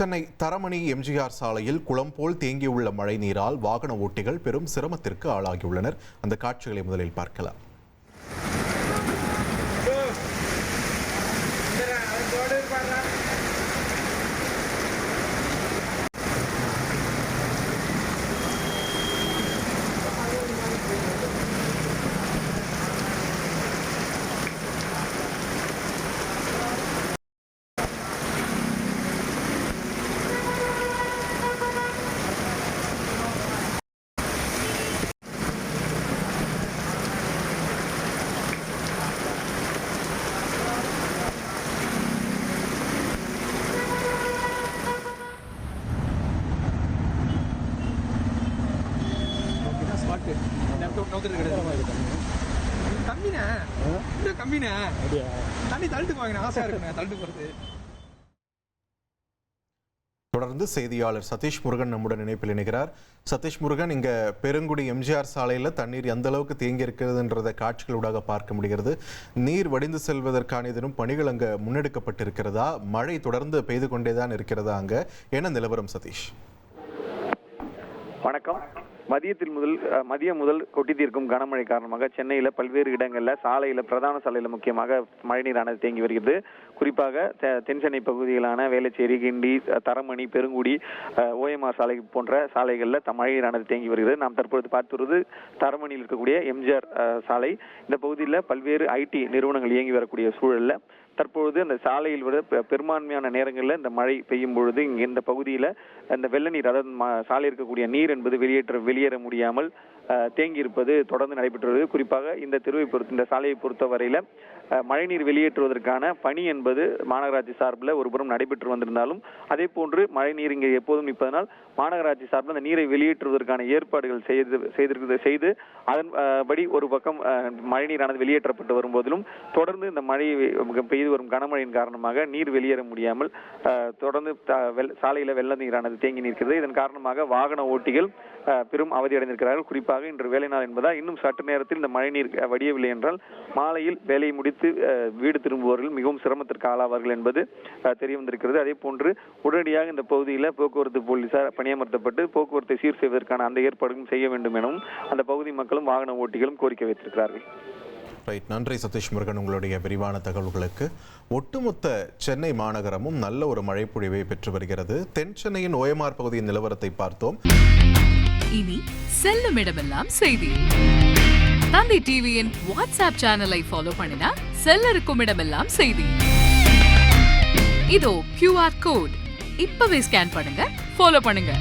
சென்னை தரமணி எம்ஜிஆர் சாலையில் குளம் போல் தேங்கியுள்ள மழை நீரால் வாகன ஓட்டிகள் பெரும் சிரமத்திற்கு ஆளாகியுள்ளனர். அந்த காட்சிகளை முதலில் பார்க்கலாம். தொடர்ந்து செய்தியாளர் சதீஷ் முருகன் நம்முடன் இணைப்பில் இணைகிறார். சதீஷ் முருகன், இங்க பெருங்குடி எம்ஜிஆர் சாலையில் தண்ணீர் எந்த அளவுக்கு தேங்கி இருக்கிறதுன்றத காட்சிகளூடாக பார்க்க முடிகிறது. நீர் வடிந்து செல்வதற்கான ஏதேனும் பணிகள் அங்க முன்னெடுக்கப்பட்டிருக்கிறதா? மழை தொடர்ந்து பெய்து கொண்டேதான் இருக்கிறதா? அங்க என்ன நிலவரம் சதீஷ்? வணக்கம். மதியம் முதல் கொட்டி தீர்க்கும் கனமழை காரணமாக சென்னையில பல்வேறு இடங்கள்ல பிரதான சாலையில முக்கியமாக மழைநீரானது தேங்கி வருகிறது. குறிப்பாக தென் சென்னை பகுதிகளான வேளச்சேரி, கிண்டி, தரமணி, பெருங்குடி, ஓஎம்ஆர் சாலை போன்ற சாலைகள்ல மழைநீரானது தேங்கி வருகிறது. நாம் தற்பொழுது பார்த்து வருவது தரமணியில் இருக்கக்கூடிய எம்ஜிஆர் சாலை. இந்த பகுதியில் பல்வேறு ஐடி நிறுவனங்கள் இயங்கி வரக்கூடிய சூழல்ல தற்பொழுது அந்த சாலையில் விட பெரும்பான்மையான நேரங்களில் இந்த மழை பெய்யும் பொழுது இங்கே இந்த பகுதியில் இந்த வெள்ள நீர், அதாவது சாலை இருக்கக்கூடிய நீர் என்பது வெளியேற முடியாமல் தேங்கி இருப்பது தொடர்ந்து நடைபெற்று வருது. குறிப்பாக இந்த சாலையை பொறுத்த வரையில மழைநீர் வெளியேற்றுவதற்கான பணி என்பது மாநகராட்சி சார்பில் ஒருபுறம் நடைபெற்று வந்திருந்தாலும் அதே போன்று மழைநீர் இங்கே எப்போதும் நிற்பதனால் மாநகராட்சி சார்பில் அந்த நீரை வெளியேற்றுவதற்கான ஏற்பாடுகள் செய்து அதன்படி ஒரு பக்கம் மழைநீரானது வெளியேற்றப்பட்டு வரும்போதிலும் தொடர்ந்து இந்த மழை பெய்து வரும் கனமழையின் காரணமாக நீர் வெளியேற முடியாமல் தொடர்ந்து சாலையில வெள்ள நீரானது தேங்கி நிற்கிறது. இதன் காரணமாக வாகன ஓட்டிகள் பெரும் அவதியடைந்திருக்கிறார்கள். குறிப்பாக இன்று வேலை நாள் என்பதால் இன்னும் சற்று நேரத்தில் இந்த மழைநீர் வடியவில்லை என்றால் மாலையில் வேலையை முடித்து வீடு திரும்புபவர்கள் மிகவும் சிரமத்திற்கு ஆளாவார்கள் என்பது தெரிய வந்திருக்கிறது. அதே போன்று உடனடியாக இந்த பகுதியில் போக்குவரத்து போலீசார் பணியமர்த்தப்பட்டு போக்குவரத்தை சீர் செய்வதற்கான அந்த ஏற்பாடுகளும் செய்ய வேண்டும் எனவும் அந்த பகுதி மக்களும் வாகன ஓட்டிகளும் கோரிக்கை வைத்திருக்கிறார்கள். நன்றி சதீஷ் முருகன், உங்களுடைய விரிவான தகவல்களுக்கு. ஒட்டுமொத்த சென்னை மாநகரமும் நல்ல ஒரு மழை பொழிவை பெற்று வருகிறது. தென் சென்னையின் ஓஎம்ஆர் பகுதியின் நிலவரத்தை பார்த்தோம். இனி செல்லும் இடமெல்லாம் செய்தி. தந்தை டிவியின் வாட்ஸ்அப் சேனலை ஃபாலோ பண்ணினா செல்லருக்கும் இடமெல்லாம் செய்தி. இதோ QR கோட் இப்பவே ஸ்கேன் பண்ணுங்க, ஃபாலோ பண்ணுங்க.